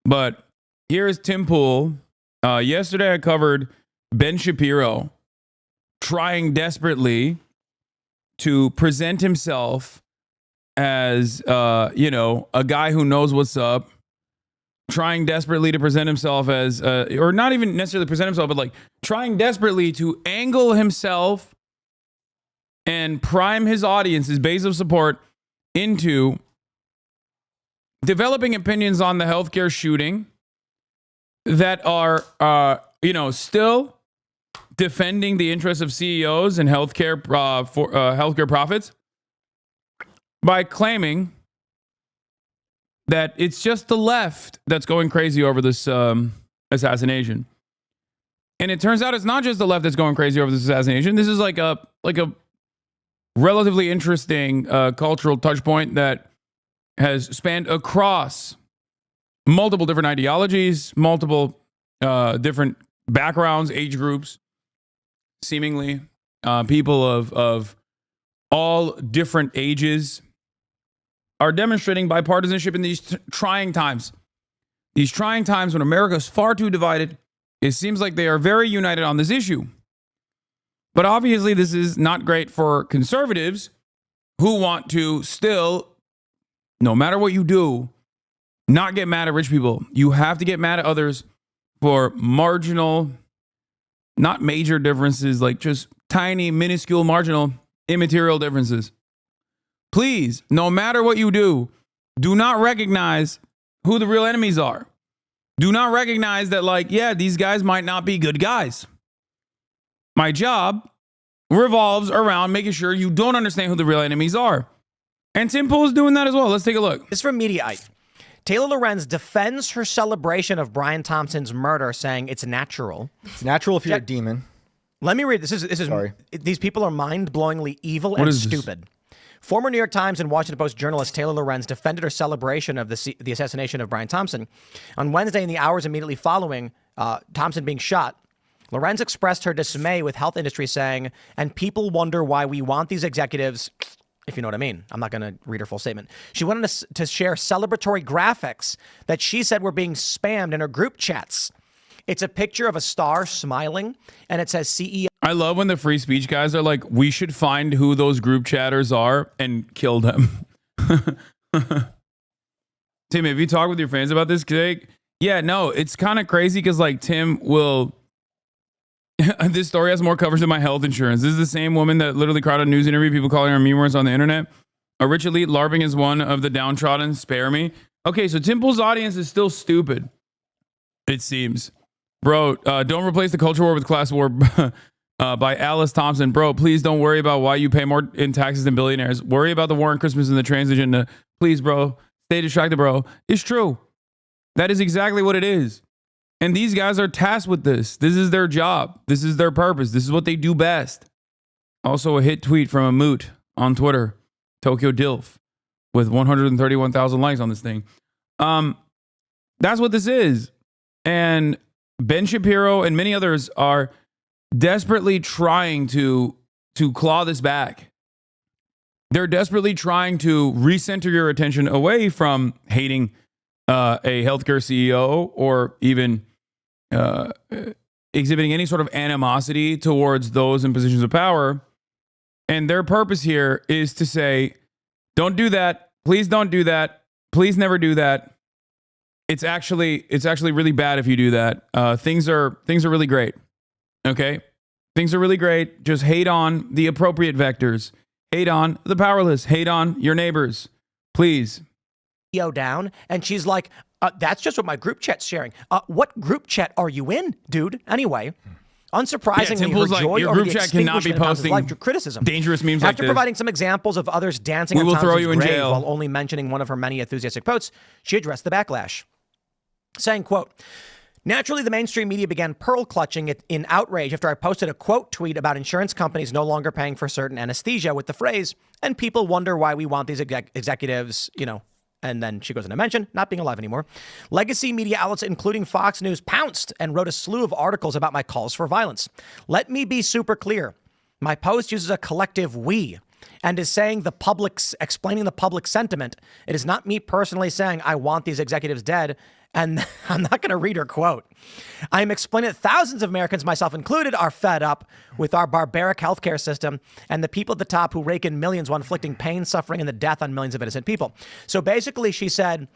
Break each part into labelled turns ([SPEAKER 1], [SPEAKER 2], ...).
[SPEAKER 1] But here's Tim Pool. Yesterday I covered Ben Shapiro trying desperately to present himself as, a guy who knows what's up, trying desperately to present himself as, or not even necessarily present himself, but like trying desperately to angle himself and prime his audience, his base of support, into developing opinions on the healthcare shooting that are, still defending the interests of CEOs and healthcare for healthcare profits by claiming that it's just the left that's going crazy over this assassination. And it turns out it's not just the left that's going crazy over this assassination. This is like a relatively interesting cultural touch point that has spanned across multiple different ideologies, multiple different backgrounds, age groups, seemingly people of all different ages are demonstrating bipartisanship in these trying times. These trying times when America is far too divided, it seems like they are very united on this issue. But obviously, this is not great for conservatives who want to still, no matter what you do, not get mad at rich people. You have to get mad at others for marginal, not major differences, like just tiny, minuscule, marginal, immaterial differences. Please, no matter what you do not recognize who the real enemies are. Do not recognize that, these guys might not be good guys. My job revolves around making sure you don't understand who the real enemies are. And Tim Pool is doing that as well. Let's take a look.
[SPEAKER 2] This is from Mediaite. Taylor Lorenz defends her celebration of Brian Thompson's murder, saying it's natural.
[SPEAKER 3] It's natural if you're a demon.
[SPEAKER 2] Let me read this. This is
[SPEAKER 3] Sorry.
[SPEAKER 2] These people are mind-blowingly evil and stupid. Former New York Times and Washington Post journalist Taylor Lorenz defended her celebration of the assassination of Brian Thompson. On Wednesday, in the hours immediately following Thompson being shot, Lorenz expressed her dismay with health industry, saying, and people wonder why we want these executives, if you know what I mean. I'm not going to read her full statement. She went on to share celebratory graphics that she said were being spammed in her group chats. It's a picture of a star smiling, and it says CEO.
[SPEAKER 1] I love when the free speech guys are like, we should find who those group chatters are and kill them. Tim, have you talked with your fans about this? Yeah, no, it's kind of crazy because Tim will... This story has more coverage than my health insurance. This is the same woman that literally cried on a news interview, people calling her memorous on the internet. A rich elite LARPing is one of the downtrodden. Spare me. Okay, so Tim Pool's audience is still stupid, it seems. Bro, don't replace the culture war with class war by Alice Thompson. Bro, please don't worry about why you pay more in taxes than billionaires. Worry about the war on Christmas and the trans agenda. Please, bro. Stay distracted, bro. It's true. That is exactly what it is. And these guys are tasked with this. This is their job. This is their purpose. This is what they do best. Also, a hit tweet from a moot on Twitter, Tokyo Dilf, with 131,000 likes on this thing. That's what this is. And Ben Shapiro and many others are desperately trying to claw this back. They're desperately trying to recenter your attention away from hating a healthcare CEO or even exhibiting any sort of animosity towards those in positions of power. And their purpose here is to say, don't do that. Please don't do that. Please never do that. It's actually really bad if you do that. Things are really great. Okay? Things are really great. Just hate on the appropriate vectors. Hate on the powerless. Hate on your neighbors. Please.
[SPEAKER 2] Down, and she's like, that's just what my group chat's sharing. What group chat are you in, dude? Anyway, unsurprisingly, her
[SPEAKER 1] like,
[SPEAKER 2] joy
[SPEAKER 1] your
[SPEAKER 2] over
[SPEAKER 1] group
[SPEAKER 2] the
[SPEAKER 1] chat cannot be
[SPEAKER 2] extinguishment of Thompson's
[SPEAKER 1] posting
[SPEAKER 2] life drew criticism.
[SPEAKER 1] dangerous memes like
[SPEAKER 2] After
[SPEAKER 1] this.
[SPEAKER 2] providing some examples of others dancing
[SPEAKER 1] We
[SPEAKER 2] on
[SPEAKER 1] will
[SPEAKER 2] Thompson's
[SPEAKER 1] throw you in
[SPEAKER 2] grave
[SPEAKER 1] jail.
[SPEAKER 2] while only mentioning one of her many enthusiastic posts, she addressed the backlash, saying, quote, naturally, the mainstream media began pearl clutching it in outrage after I posted a quote tweet about insurance companies no longer paying for certain anesthesia with the phrase, and people wonder why we want these executives, and then she goes into mention, not being alive anymore. Legacy media outlets, including Fox News, pounced and wrote a slew of articles about my calls for violence. Let me be super clear. My post uses a collective we and is saying explaining the public sentiment. It is not me personally saying I want these executives dead And I'm not going to read her quote. I'm explaining that thousands of Americans, myself included, are fed up with our barbaric healthcare system and the people at the top who rake in millions while inflicting pain, suffering, and the death on millions of innocent people. So basically she said,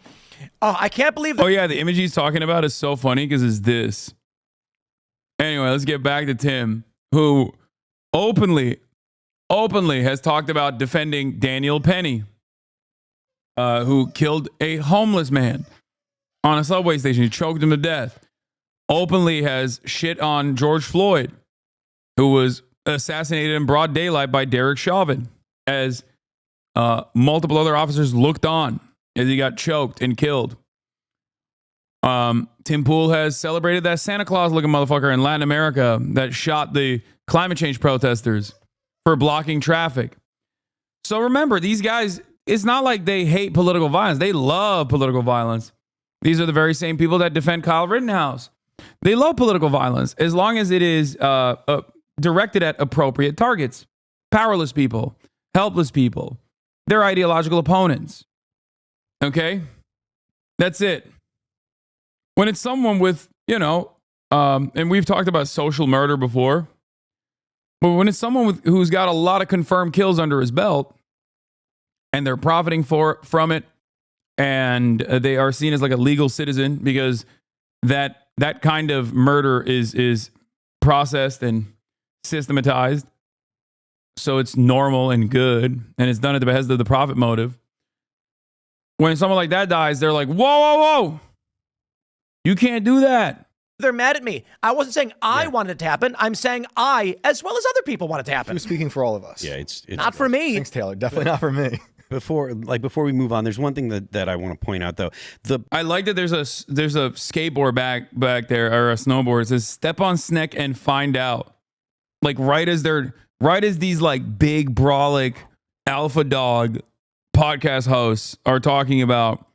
[SPEAKER 2] oh, I can't believe that.
[SPEAKER 1] Oh, yeah. The image he's talking about is so funny because it's this. Anyway, let's get back to Tim, who openly has talked about defending Daniel Penny, who killed a homeless man on a subway station. He choked him to death. Openly has shit on George Floyd, who was assassinated in broad daylight by Derek Chauvin, as multiple other officers looked on as he got choked and killed. Tim Pool has celebrated that Santa Claus looking motherfucker in Latin America that shot the climate change protesters for blocking traffic. So remember, these guys, it's not like they hate political violence. They love political violence. These are the very same people that defend Kyle Rittenhouse. They love political violence as long as it is directed at appropriate targets. Powerless people, helpless people, their ideological opponents. Okay? That's it. When it's someone with, and we've talked about social murder before, but when it's someone who's got a lot of confirmed kills under his belt and they're profiting from it, and they are seen as like a legal citizen because that kind of murder is processed and systematized, so it's normal and good, and it's done at the behest of the profit motive. When someone like that dies, they're like, whoa, you can't do that.
[SPEAKER 2] They're mad at me. I wasn't saying I wanted it to happen. I'm saying I, as well as other people, want it to happen.
[SPEAKER 3] You're speaking for all of us.
[SPEAKER 4] Yeah, it's
[SPEAKER 2] not for me.
[SPEAKER 3] Thanks, Taylor. Definitely not for me.
[SPEAKER 4] Before we move on, there's one thing that I want to point out though.
[SPEAKER 1] I like that there's a skateboard back there, or a snowboard. It says step on Sneck and find out. Like right as these like big brolic alpha dog podcast hosts are talking about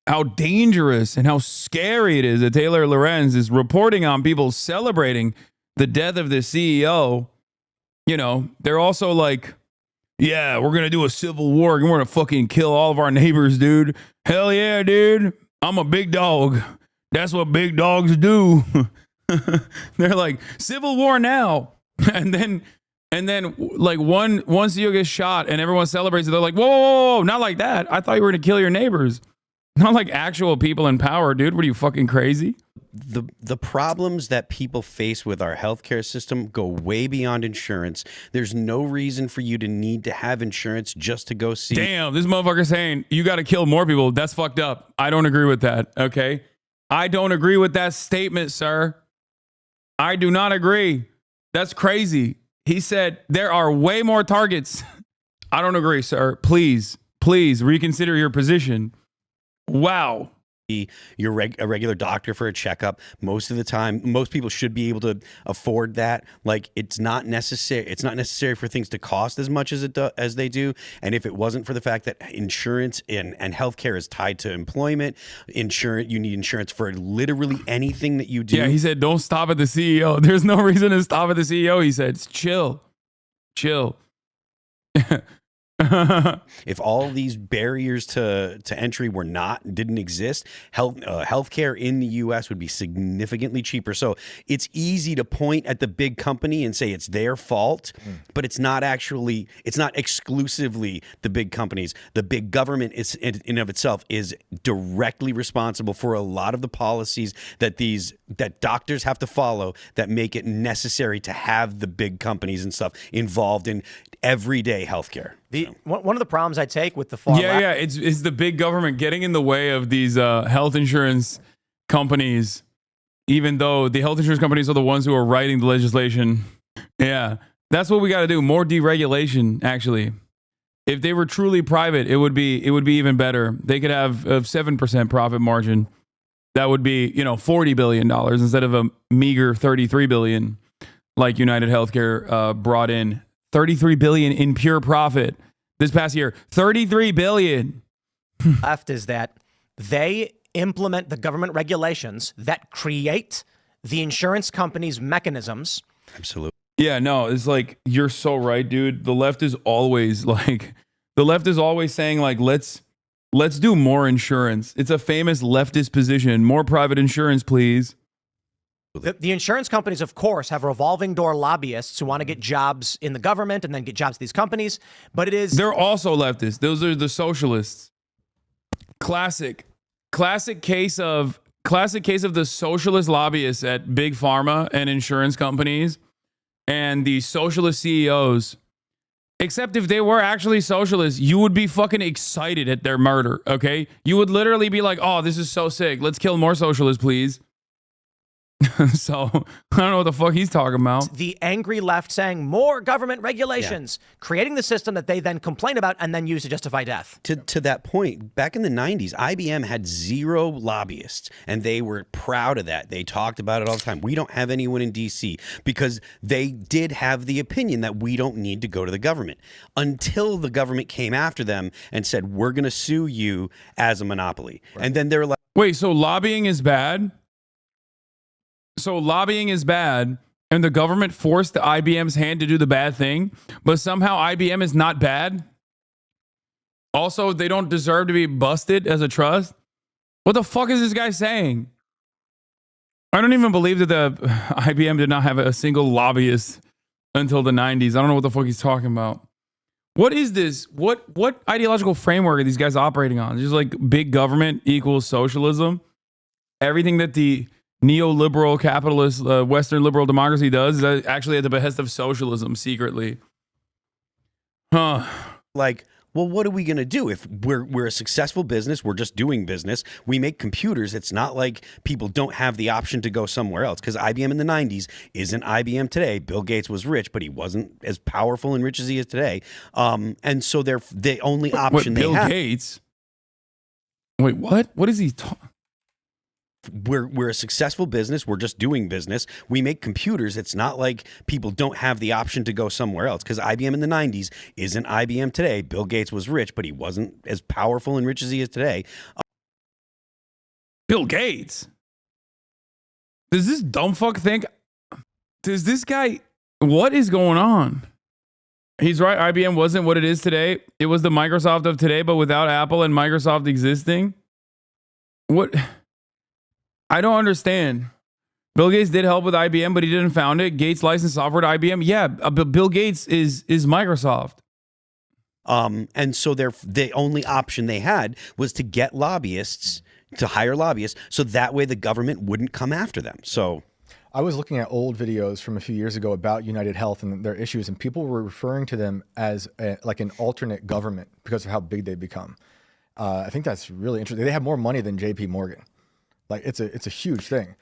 [SPEAKER 1] how dangerous and how scary it is that Taylor Lorenz is reporting on people celebrating the death of the CEO. They're also like, yeah, we're going to do a civil war and we're going to fucking kill all of our neighbors, dude. Hell yeah, dude. I'm a big dog. That's what big dogs do. They're like, civil war now. And then like one CEO gets shot and everyone celebrates it. They're like, whoa, not like that. I thought you were going to kill your neighbors. Not like actual people in power, dude. What are you, fucking crazy?
[SPEAKER 4] The problems that people face with our healthcare system go way beyond insurance. There's no reason for you to need to have insurance just to go see.
[SPEAKER 1] Damn, this motherfucker saying you got to kill more people. That's fucked up. I don't agree with that, okay? I don't agree with that statement, sir. I do not agree. That's crazy. He said there are way more targets. I don't agree, sir. Please reconsider your position. Wow.
[SPEAKER 4] A regular doctor for a checkup. Most of the time, most people should be able to afford that. Like, it's not necessary. It's not necessary for things to cost as much as they do. And if it wasn't for the fact that insurance and healthcare is tied to employment, you need insurance for literally anything that you do.
[SPEAKER 1] Yeah, he said, don't stop at the CEO. There's no reason to stop at the CEO. He said, chill.
[SPEAKER 4] If all these barriers to entry didn't exist, healthcare in the U.S. would be significantly cheaper. So it's easy to point at the big company and say it's their fault, but it's not exclusively the big companies. The big government is in and of itself is directly responsible for a lot of the policies that doctors have to follow that make it necessary to have the big companies and stuff involved in everyday healthcare.
[SPEAKER 2] One of the problems I take with the far left,
[SPEAKER 1] it's the big government getting in the way of these health insurance companies, even though the health insurance companies are the ones who are writing the legislation. Yeah, that's what we got to do. More deregulation, actually. If they were truly private, it would be even better. They could have a 7% profit margin. That would be, $40 billion instead of a meager $33 billion like United Healthcare brought in. $33 billion in pure profit this past year. $33 billion.
[SPEAKER 2] Left is that they implement the government regulations that create the insurance companies' mechanisms.
[SPEAKER 4] Absolutely.
[SPEAKER 1] Yeah, no, it's like, you're so right, dude. The left is always saying like, let's Let's do more insurance. It's a famous leftist position. More private insurance, please.
[SPEAKER 2] The insurance companies, of course, have revolving door lobbyists who want to get jobs in the government and then get jobs at these companies. But it is...
[SPEAKER 1] They're also leftists. Those are the socialists. Classic case of the socialist lobbyists at big pharma and insurance companies and the socialist CEOs. Except if they were actually socialists, you would be fucking excited at their murder, okay? You would literally be like, oh, this is so sick. Let's kill more socialists, please. So, I don't know what the fuck he's talking about.
[SPEAKER 2] The angry left saying more government regulations, creating the system that they then complain about and then use to justify death.
[SPEAKER 4] To that point, back in the 90s, IBM had 0 lobbyists, and they were proud of that. They talked about it all the time. We don't have anyone in D.C. because they did have the opinion that we don't need to go to the government until the government came after them and said, we're going to sue you as a monopoly. Right. And then they're like,
[SPEAKER 1] wait, so lobbying is bad? So lobbying is bad, and the government forced IBM's hand to do the bad thing, but somehow IBM is not bad? Also, they don't deserve to be busted as a trust? What the fuck is this guy saying? I don't even believe that the IBM did not have a single lobbyist until the 90s. I don't know what the fuck he's talking about. What is this? What ideological framework are these guys operating on? Just like big government equals socialism? Everything that the neoliberal capitalist Western liberal democracy does is actually at the behest of socialism secretly.
[SPEAKER 4] Like, well, what are we going to do if we're a successful business? We're just doing business. We make computers. It's not like people don't have the option to go somewhere else, because IBM in the 90s isn't IBM today. Bill Gates was rich, but he wasn't as powerful and rich as he is today. And so they're the only option they have.
[SPEAKER 1] Bill Gates? Wait, what? What is he talking?
[SPEAKER 4] We're a successful business. We're just doing business. We make computers. It's not like people don't have the option to go somewhere else, because IBM in the 90s isn't IBM today. Bill Gates was rich, but he wasn't as powerful and rich as he is today.
[SPEAKER 1] Bill Gates? Does this dumb fuck think? Does this guy? What is going on? He's right. IBM wasn't what it is today. It was the Microsoft of today, but without Apple and Microsoft existing. What? I don't understand. Bill Gates did help with IBM, but he didn't found it. Gates licensed software to IBM. Yeah, but Bill Gates is Microsoft.
[SPEAKER 4] And so the only option they had was to get lobbyists, to hire lobbyists, so that way the government wouldn't come after them. So
[SPEAKER 3] I was looking at old videos from a few years ago about United Health and their issues, and people were referring to them as like an alternate government because of how big they become. I think that's really interesting. They have more money than JP Morgan. Like it's a huge thing.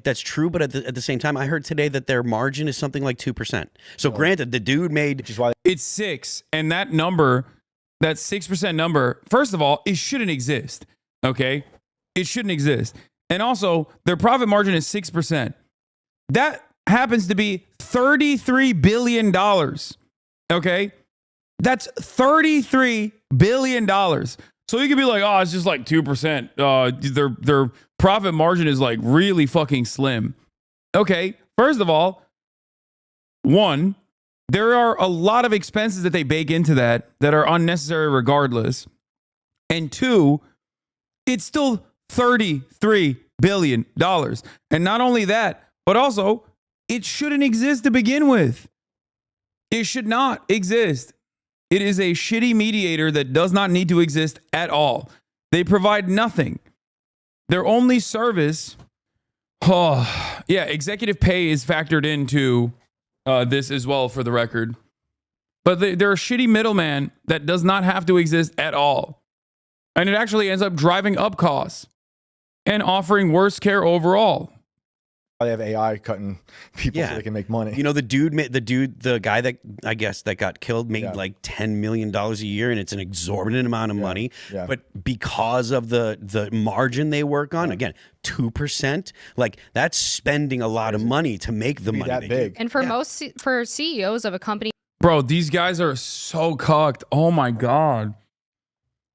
[SPEAKER 4] That's true, but at the same time, I heard today that their margin is something like 2%. So granted, the dude made,
[SPEAKER 3] which is why
[SPEAKER 1] it's 6, and that number, that 6% number, first of all, it shouldn't exist. Okay, it shouldn't exist, and also their profit margin is 6%. That happens to be $33 billion. Okay, that's $33 billion. So you could be like, oh, it's just like 2%. Their profit margin is like really fucking slim. Okay, first of all, one, there are a lot of expenses that they bake into that are unnecessary regardless. And two, it's still $33 billion. And not only that, but also it shouldn't exist to begin with. It should not exist. It is a shitty mediator that does not need to exist at all. They provide nothing. Their only service, executive pay is factored into this as well, for the record. But they're a shitty middleman that does not have to exist at all. And it actually ends up driving up costs and offering worse care overall.
[SPEAKER 3] They have AI cutting people so they can make money.
[SPEAKER 4] You know, the guy that I guess that got killed made like $10 million a year, and it's an exorbitant amount of money. Yeah. But because of the margin they work on, again, 2%, like that's spending a lot of money to make the money
[SPEAKER 3] that big.
[SPEAKER 5] And for CEOs of a company,
[SPEAKER 1] bro, these guys are so cucked. Oh my God.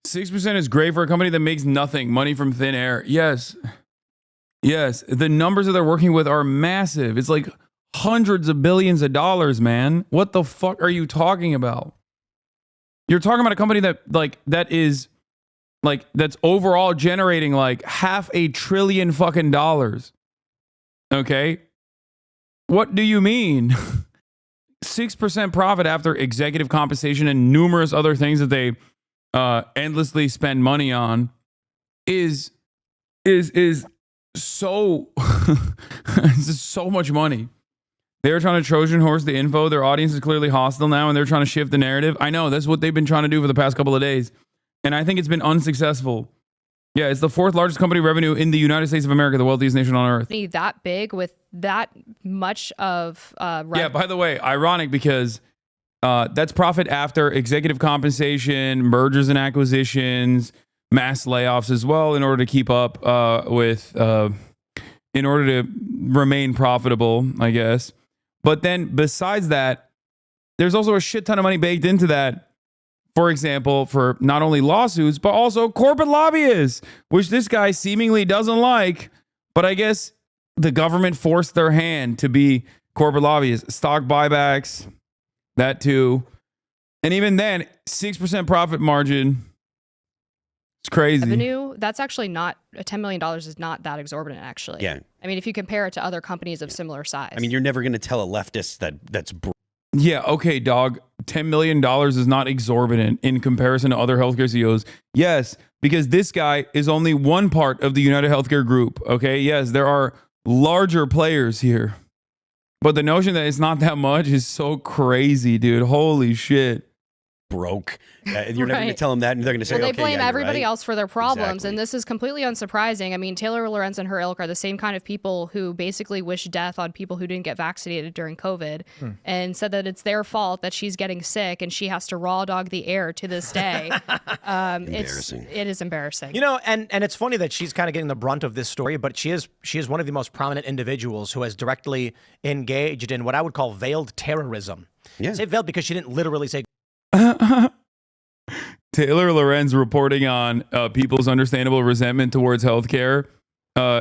[SPEAKER 1] 6% is great for a company that makes nothing, money from thin air. Yes, the numbers that they're working with are massive. It's like hundreds of billions of dollars, man. What the fuck are you talking about? You're talking about a company that is like that's overall generating like $500 billion fucking dollars. Okay. What do you mean? 6% profit after executive compensation and numerous other things that they endlessly spend money on is so it's so much money. They're trying to Trojan horse the info. Their audience is clearly hostile now, and they're trying to shift the narrative. I know that's what they've been trying to do for the past couple of days, and I think it's been unsuccessful. Yeah, it's the 4th largest company revenue in the United States of America, the wealthiest nation on earth.
[SPEAKER 5] That big with that much of
[SPEAKER 1] yeah, by the way, ironic because that's profit after executive compensation, mergers and acquisitions, mass layoffs as well, in order to keep up in order to remain profitable, I guess. But then besides that, there's also a shit ton of money baked into that. For example, for not only lawsuits, but also corporate lobbyists, which this guy seemingly doesn't like. But I guess the government forced their hand to be corporate lobbyists. Stock buybacks, that too. And even then, 6% profit margin. It's crazy.
[SPEAKER 5] Revenue, that's actually not, $10 million is not that exorbitant, actually.
[SPEAKER 4] Yeah.
[SPEAKER 5] I mean, if you compare it to other companies of similar size.
[SPEAKER 4] I mean, you're never going to tell a leftist that's
[SPEAKER 1] yeah, okay, dog. $10 million is not exorbitant in comparison to other healthcare CEOs. Yes, because this guy is only one part of the United Healthcare Group. Okay, yes, there are larger players here. But the notion that it's not that much is so crazy, dude. Holy shit.
[SPEAKER 4] broke. You're never going to tell them that, and they're going to say,
[SPEAKER 5] well, they
[SPEAKER 4] okay,
[SPEAKER 5] blame
[SPEAKER 4] yeah,
[SPEAKER 5] everybody
[SPEAKER 4] right.
[SPEAKER 5] else for their problems,
[SPEAKER 4] Exactly.
[SPEAKER 5] and this is completely unsurprising. I mean, Taylor Lorenz and her ilk are the same kind of people who basically wish death on people who didn't get vaccinated during COVID, and said that it's their fault that she's getting sick and she has to raw dog the air to this day.
[SPEAKER 4] Embarrassing.
[SPEAKER 5] It is embarrassing.
[SPEAKER 2] You know, and it's funny that she's kind of getting the brunt of this story, but she is one of the most prominent individuals who has directly engaged in what I would call veiled terrorism.
[SPEAKER 4] Yeah.
[SPEAKER 2] I say veiled because she didn't literally say.
[SPEAKER 1] Taylor Lorenz reporting on people's understandable resentment towards healthcare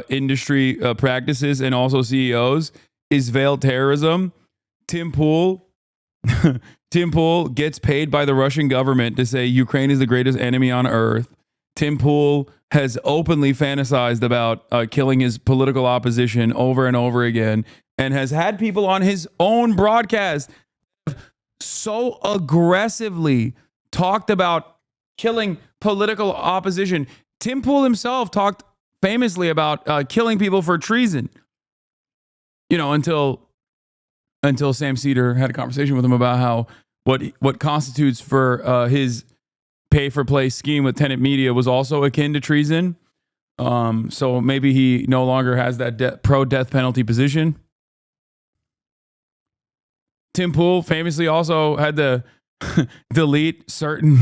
[SPEAKER 1] industry practices and also CEOs is veiled terrorism. Tim Pool gets paid by the Russian government to say Ukraine is the greatest enemy on earth. Tim Pool has openly fantasized about killing his political opposition over and over again, and has had people on his own broadcast so aggressively talked about killing political opposition. Tim Pool himself talked famously about killing people for treason. You know, until Sam Cedar had a conversation with him about how what constitutes for his pay-for-play scheme with Tenet Media was also akin to treason. So maybe he no longer has that pro-death penalty position. Tim Pool famously also had to delete certain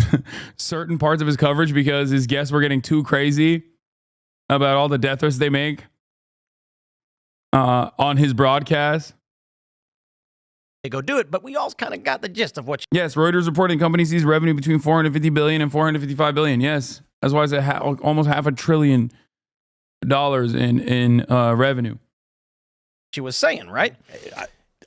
[SPEAKER 1] parts of his coverage because his guests were getting too crazy about all the death threats they make on his broadcast.
[SPEAKER 2] They go do it, but we all kind of got the gist of what.
[SPEAKER 1] Yes, Reuters reporting company sees revenue between $450 billion and $455 billion. Yes, that's why it's almost $500 billion in revenue.
[SPEAKER 2] She was saying, right?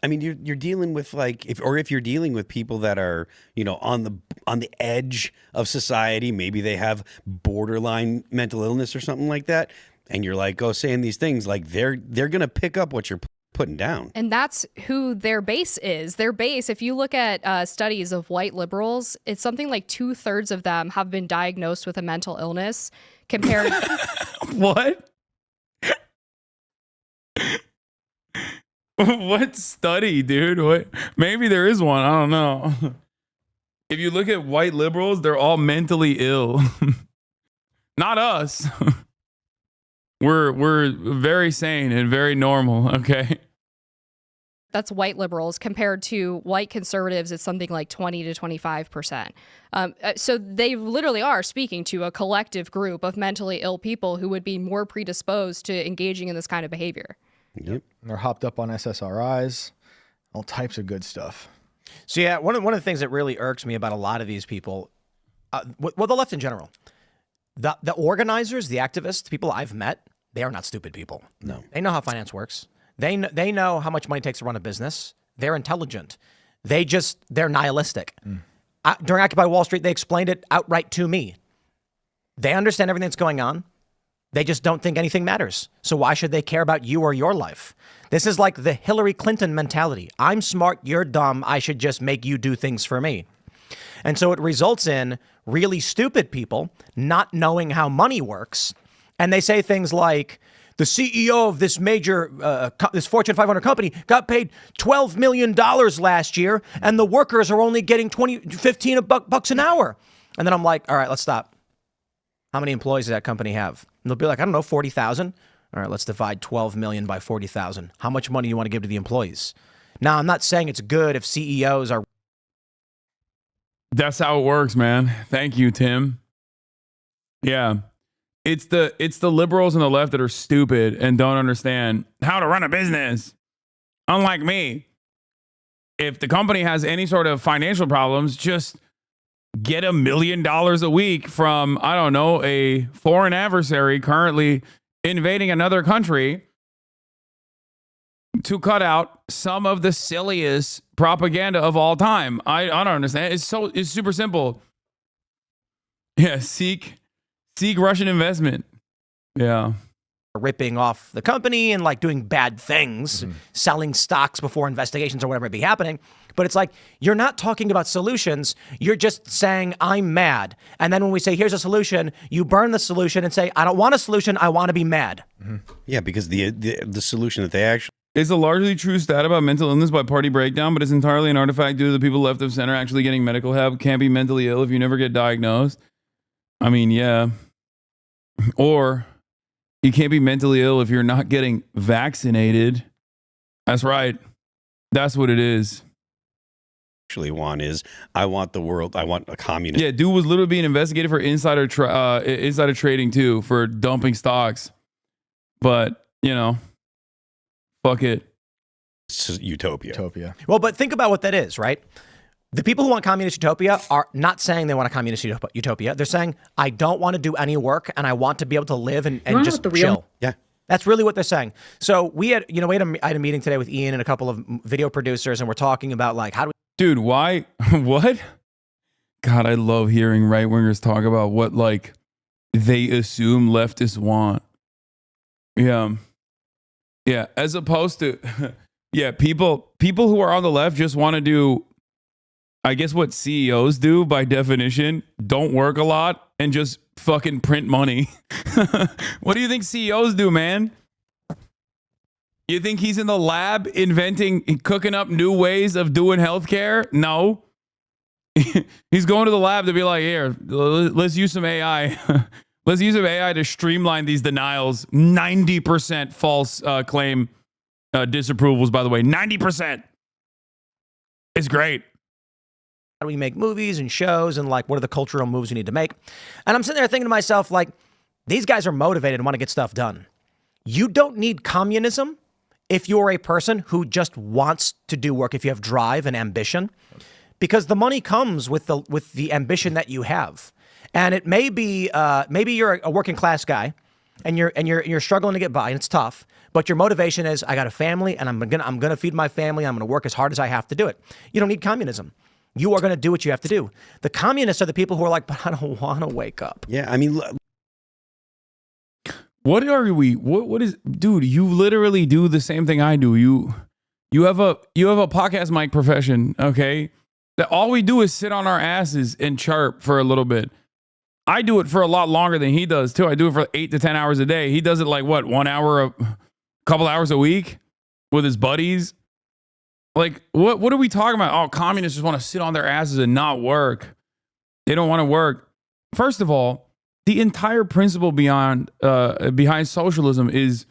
[SPEAKER 4] I mean, you're dealing with if you're dealing with people that are, you know, on the edge of society, maybe they have borderline mental illness or something like that, and you're saying these things, they're gonna pick up what you're putting down.
[SPEAKER 5] And that's who their base is. Their base, if you look at studies of white liberals, it's something like 2/3 of them have been diagnosed with a mental illness compared.
[SPEAKER 1] What? What study, dude? What? Maybe there is one. I don't know. If you look at white liberals, they're all mentally ill. Not us. We're very sane and very normal, okay?
[SPEAKER 5] That's white liberals. Compared to white conservatives, it's something like 20 to 25%. So they literally are speaking to a collective group of mentally ill people who would be more predisposed to engaging in this kind of behavior.
[SPEAKER 4] Yep.
[SPEAKER 3] And they're hopped up on SSRIs, all types of good stuff.
[SPEAKER 2] So yeah, one of the things that really irks me about a lot of these people, well, the left in general, the organizers, the activists, the people I've met, they are not stupid people.
[SPEAKER 4] No.
[SPEAKER 2] They know how finance works. They know how much money it takes to run a business. They're intelligent. They're nihilistic. During Occupy Wall Street, they explained it outright to me. They understand everything that's going on. They just don't think anything matters. So why should they care about you or your life? This is like the Hillary Clinton mentality. I'm smart, you're dumb. I should just make you do things for me. And so it results in really stupid people not knowing how money works. And they say things like, the CEO of this major, this Fortune 500 company got paid $12 million last year, and the workers are only getting 15 bucks an hour. And then I'm like, all right, let's stop. How many employees does that company have? And they'll be like, I don't know, 40,000. All right, let's divide 12 million by 40,000. How much money do you want to give to the employees? Now, I'm not saying it's good if CEOs are.
[SPEAKER 1] That's how it works, man. Thank you, Tim. Yeah. It's the liberals on the left that are stupid and don't understand how to run a business. Unlike me, if the company has any sort of financial problems, just get $1 million a week from, I don't know, a foreign adversary currently invading another country to cut out some of the silliest propaganda of all time. I don't understand. It's super simple. Yeah, seek Russian investment. Yeah.
[SPEAKER 2] Ripping off the company and like doing bad things, selling stocks before investigations or whatever may be happening. But it's like, you're not talking about solutions. You're just saying, I'm mad. And then when we say, here's a solution, you burn the solution and say, I don't want a solution. I want to be mad.
[SPEAKER 4] Yeah, because the solution that they actually.
[SPEAKER 1] It's a largely true stat about mental illness by party breakdown, but it's entirely an artifact due to the people left of center actually getting medical help. Can't be mentally ill if you never get diagnosed. I mean, yeah. Or you can't be mentally ill if you're not getting vaccinated. That's right. That's what it is.
[SPEAKER 4] Actually want is, I want the world, I want a communist.
[SPEAKER 1] Yeah, dude was literally being investigated for insider trading too, for dumping stocks. But, you know, fuck it.
[SPEAKER 4] It's utopia.
[SPEAKER 2] Well, but think about what that is, right? The people who want communist utopia are not saying they want a communist utopia. They're saying, I don't want to do any work and I want to be able to live and just chill.
[SPEAKER 4] Yeah.
[SPEAKER 2] That's really what they're saying. So we had a meeting today with Ian and a couple of video producers, and we're talking about like, how do we.
[SPEAKER 1] Dude, why? What? God, I love hearing right wingers talk about what like they assume leftists want. Yeah. Yeah. As opposed to, yeah, people who are on the left just want to do, I guess what CEOs do by definition, don't work a lot and just fucking print money. What do you think CEOs do, man? You think he's in the lab cooking up new ways of doing healthcare? No. He's going to the lab to be like, here, let's use some AI. Let's use some AI to streamline these denials. 90% false claim disapprovals, by the way. 90%. It's great.
[SPEAKER 2] How do we make movies and shows, and like, what are the cultural moves we need to make? And I'm sitting there thinking to myself, like, these guys are motivated and want to get stuff done. You don't need communism if you're a person who just wants to do work, if you have drive and ambition, because the money comes with the ambition that you have. And it may be, maybe you're a working class guy and you're struggling to get by and it's tough, but your motivation is, I got a family and I'm gonna feed my family. I'm gonna work as hard as I have to do it. You don't need communism. You are going to do what you have to do. The communists are the people who are like, but I don't want to wake up.
[SPEAKER 4] Yeah, I mean,
[SPEAKER 1] what are we? What is, dude? You literally do the same thing I do. You have a podcast mic profession, okay? That all we do is sit on our asses and chirp for a little bit. I do it for a lot longer than he does too. I do it for 8 to 10 hours a day. He does it like what, 1 hour, a couple hours a week with his buddies. Like, what are we talking about? Oh, communists just want to sit on their asses and not work. They don't want to work. First of all, the entire principle behind socialism is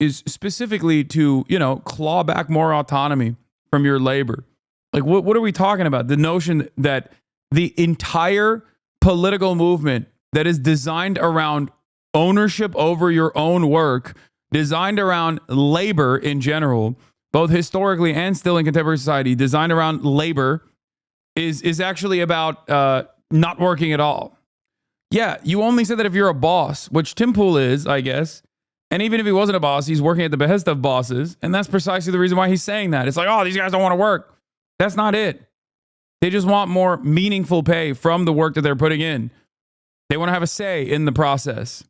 [SPEAKER 1] specifically to, claw back more autonomy from your labor. Like, what are we talking about? The notion that the entire political movement that is designed around ownership over your own work, designed around labor in general, both historically and still in contemporary society, designed around labor, is actually about not working at all. Yeah, you only say that if you're a boss, which Tim Pool is, I guess. And even if he wasn't a boss, he's working at the behest of bosses. And that's precisely the reason why he's saying that. It's like, oh, these guys don't want to work. That's not it. They just want more meaningful pay from the work that they're putting in. They want to have a say in the process.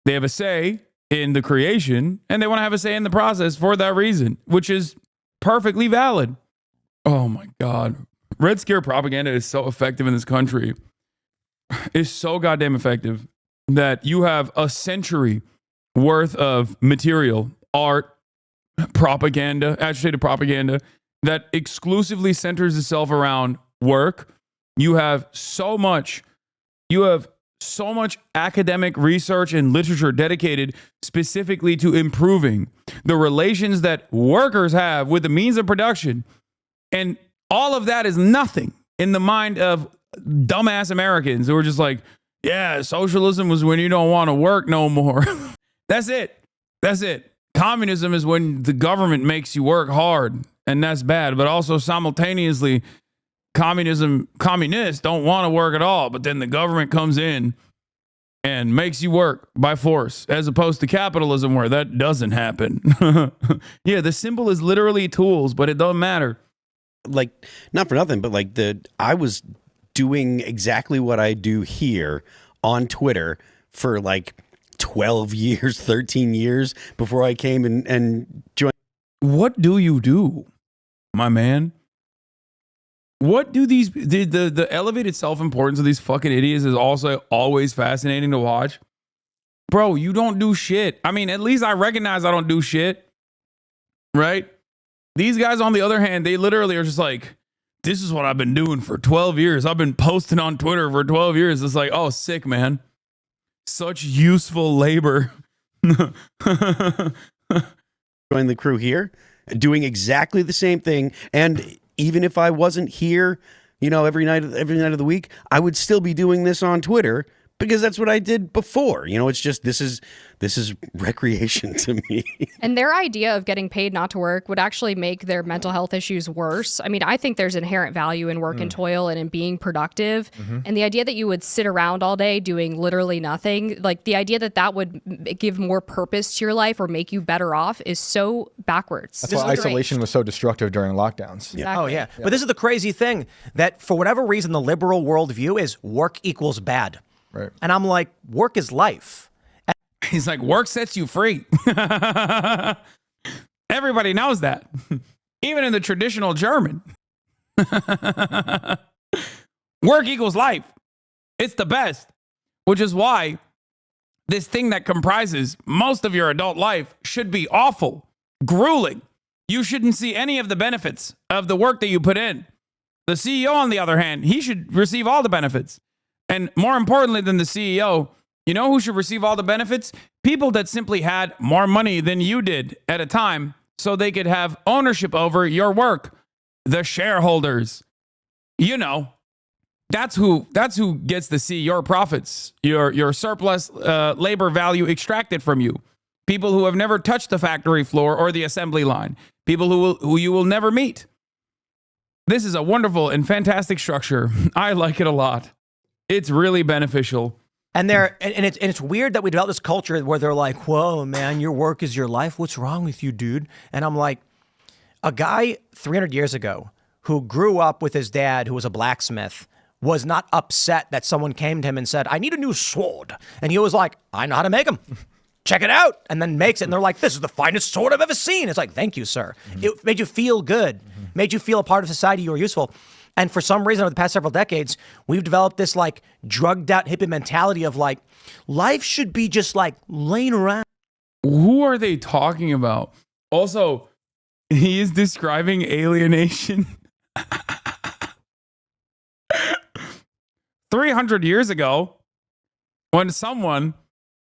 [SPEAKER 1] They have a say in the creation, and they want to have a say in the process for that reason, which is perfectly valid. Oh my God. Red Scare propaganda is so effective in this country. It's so goddamn effective that you have a century worth of material, art, propaganda, agitated propaganda that exclusively centers itself around work. You have so much academic research and literature dedicated specifically to improving the relations that workers have with the means of production. And all of that is nothing in the mind of dumbass Americans who are just like, yeah, socialism was when you don't want to work no more. That's it. That's it. Communism is when the government makes you work hard, and that's bad. But also simultaneously, communists don't want to work at all, but then the government comes in and makes you work by force, as opposed to capitalism where that doesn't happen. Yeah, the symbol is literally tools, but it doesn't matter.
[SPEAKER 4] Like, not for nothing, but like I was doing exactly what I do here on Twitter for like 12 years, 13 years before I came and joined.
[SPEAKER 1] What do you do, my man? What do these, the elevated self-importance of these fucking idiots is also always fascinating to watch. Bro, you don't do shit. I mean, at least I recognize I don't do shit, right? These guys, on the other hand, they literally are just like, this is what I've been doing for 12 years. I've been posting on Twitter for 12 years. It's like, oh, sick, man. Such useful labor.
[SPEAKER 4] Join the crew here, doing exactly the same thing. And even if I wasn't here, you know, every night of the week, I would still be doing this on Twitter because that's what I did before. You know, it's just, this is recreation to me.
[SPEAKER 5] And their idea of getting paid not to work would actually make their mental health issues worse. I mean, I think there's inherent value in work and toil and in being productive. And the idea that you would sit around all day doing literally nothing, like the idea that that would give more purpose to your life or make you better off is so backwards.
[SPEAKER 3] That's why isolation was so destructive during lockdowns.
[SPEAKER 5] Exactly.
[SPEAKER 2] Oh, yeah. But this is the crazy thing, that for whatever reason, the liberal worldview is work equals bad.
[SPEAKER 3] Right.
[SPEAKER 2] And I'm like, work is life.
[SPEAKER 1] He's like, work sets you free. Everybody knows that. Even in the traditional German. Work equals life. It's the best. Which is why this thing that comprises most of your adult life should be awful, grueling. You shouldn't see any of the benefits of the work that you put in. The CEO, on the other hand, he should receive all the benefits. And more importantly than the CEO, you know who should receive all the benefits? People that simply had more money than you did at a time so they could have ownership over your work. The shareholders. You know, that's who gets to see your profits, your surplus labor value extracted from you. People who have never touched the factory floor or the assembly line. People who you will never meet. This is a wonderful and fantastic structure. I like it a lot. It's really beneficial.
[SPEAKER 2] And it's weird that we develop this culture where they're like, whoa, man, your work is your life. What's wrong with you, dude? And I'm like, a guy 300 years ago who grew up with his dad, who was a blacksmith, was not upset that someone came to him and said, I need a new sword. And he was like, I know how to make them. Check it out. And then makes it. And they're like, this is the finest sword I've ever seen. It's like, thank you, sir. It made you feel good, made you feel a part of society. You were useful. And for some reason, over the past several decades, we've developed this like drugged out hippie mentality of like, life should be just like laying around.
[SPEAKER 1] Who are they talking about? Also, he is describing alienation. 300 years ago, when someone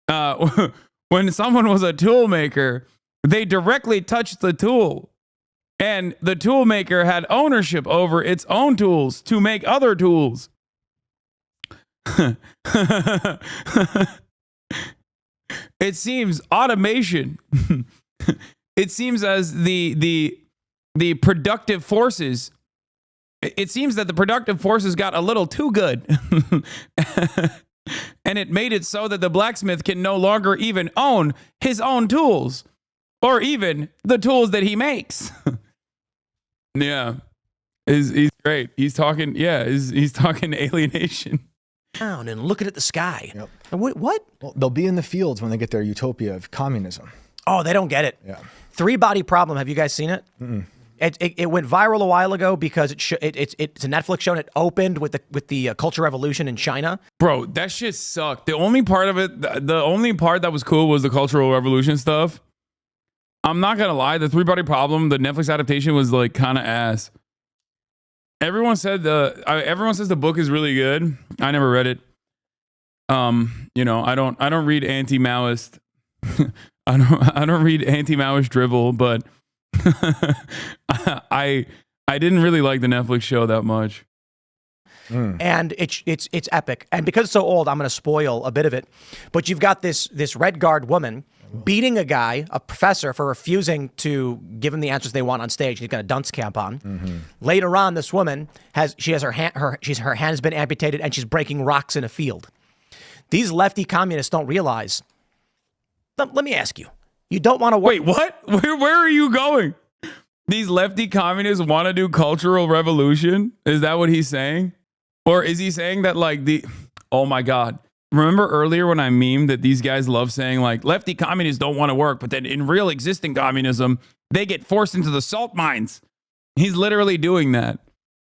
[SPEAKER 1] was a tool maker, they directly touched the tool. And the tool maker had ownership over its own tools to make other tools. It seems automation. It seems as the productive forces. It seems that the productive forces got a little too good. And it made it so that the blacksmith can no longer even own his own tools or even the tools that he makes. Yeah. He's great. He's talking alienation.
[SPEAKER 2] down and looking at the sky.
[SPEAKER 3] Yep.
[SPEAKER 2] And what?
[SPEAKER 3] Well, they'll be in the fields when they get their utopia of communism.
[SPEAKER 2] Oh, they don't get it.
[SPEAKER 3] Yeah.
[SPEAKER 2] 3-Body Problem. Have you guys seen it? It went viral a while ago because it's a Netflix show and it opened with the Culture Revolution in China.
[SPEAKER 1] Bro, that shit sucked. The only part of it, the only part that was cool was the Cultural Revolution stuff. I'm not gonna lie, the 3-Body Problem, the Netflix adaptation was like kind of ass. Everyone says the book is really good. I never read it. You know, I don't read anti-Maoist. I don't read anti-Maoist drivel, but I didn't really like the Netflix show that much.
[SPEAKER 2] And it's epic. And because it's so old, I'm going to spoil a bit of it. But you've got this Red Guard woman beating a guy, a professor, for refusing to give him the answers they want on stage. He's got a dunce cap on. Later on, this woman has her hand has been amputated and she's breaking rocks in a field. These lefty communists don't realize. Let me ask you. You don't want to work.
[SPEAKER 1] Wait, what? Where are you going? These lefty communists want to do cultural revolution? Is that what he's saying? Or is he saying that like oh my God. Remember earlier when I memed that these guys love saying like lefty communists don't want to work, but then in real existing communism, they get forced into the salt mines. He's literally doing that.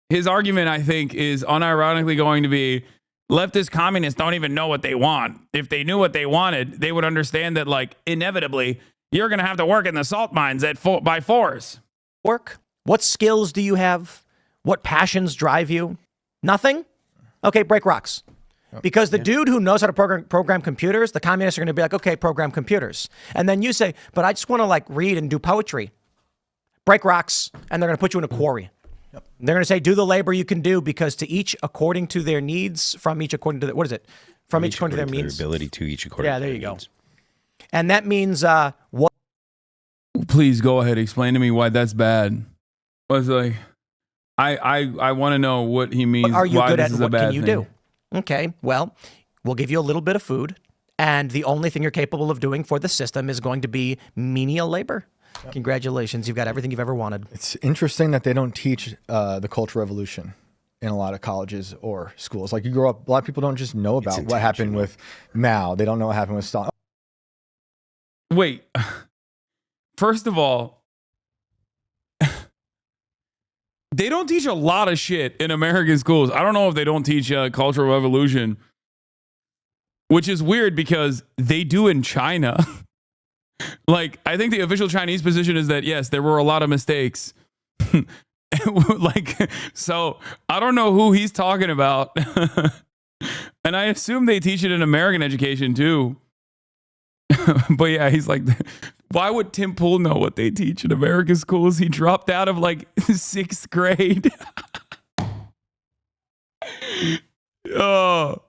[SPEAKER 1] His argument, I think, is unironically going to be leftist communists don't even know what they want. If they knew what they wanted, they would understand that like inevitably you're going to have to work in the salt mines by force.
[SPEAKER 2] Work? What skills do you have? What passions drive you? Nothing? Okay, break rocks. Because the dude who knows how to program computers, the communists are going to be like, okay, program computers. And then you say, but I just want to like read and do poetry. Break rocks, and they're going to put you in a quarry. They're going to say, do the labor you can do, because to each according to their needs, from each according to what is it? From each according to their means.
[SPEAKER 4] Their ability to each according to their
[SPEAKER 2] there you
[SPEAKER 4] needs.
[SPEAKER 2] go. And that means what?
[SPEAKER 1] Please go ahead. Explain to me why that's bad. I was like, I want to know what he means.
[SPEAKER 2] What are you
[SPEAKER 1] why
[SPEAKER 2] good
[SPEAKER 1] this
[SPEAKER 2] at
[SPEAKER 1] is
[SPEAKER 2] and
[SPEAKER 1] a
[SPEAKER 2] what
[SPEAKER 1] bad
[SPEAKER 2] can you
[SPEAKER 1] thing.
[SPEAKER 2] do? Okay, well, we'll give you a little bit of food, and the only thing you're capable of doing for the system is going to be menial labor. Congratulations, you've got everything you've ever wanted.
[SPEAKER 3] It's interesting that they don't teach the Cultural Revolution in a lot of colleges or schools. Like you grow up, a lot of people don't just know about what happened with Mao. They don't know what happened with Stalin.
[SPEAKER 1] Wait, first of all, they don't teach a lot of shit in American schools. I don't know if they don't teach Cultural Revolution, which is weird because they do in China. Like, I think the official Chinese position is that, yes, there were a lot of mistakes. Like, so I don't know who he's talking about. And I assume they teach it in American education too. But yeah, he's like, why would Tim Pool know what they teach in American schools? He dropped out of like 6th grade. Oh,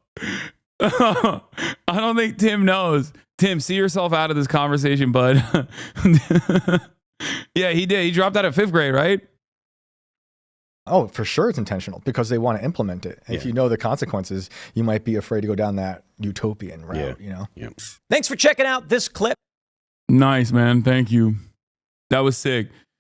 [SPEAKER 1] I don't think Tim knows. Tim, see yourself out of this conversation, bud. Yeah, he did. He dropped out of 5th grade, right?
[SPEAKER 3] Oh, for sure it's intentional because they want to implement it. If you know the consequences, you might be afraid to go down that utopian route, you know?
[SPEAKER 2] Thanks for checking out this clip.
[SPEAKER 1] Nice, man. Thank you. That was sick.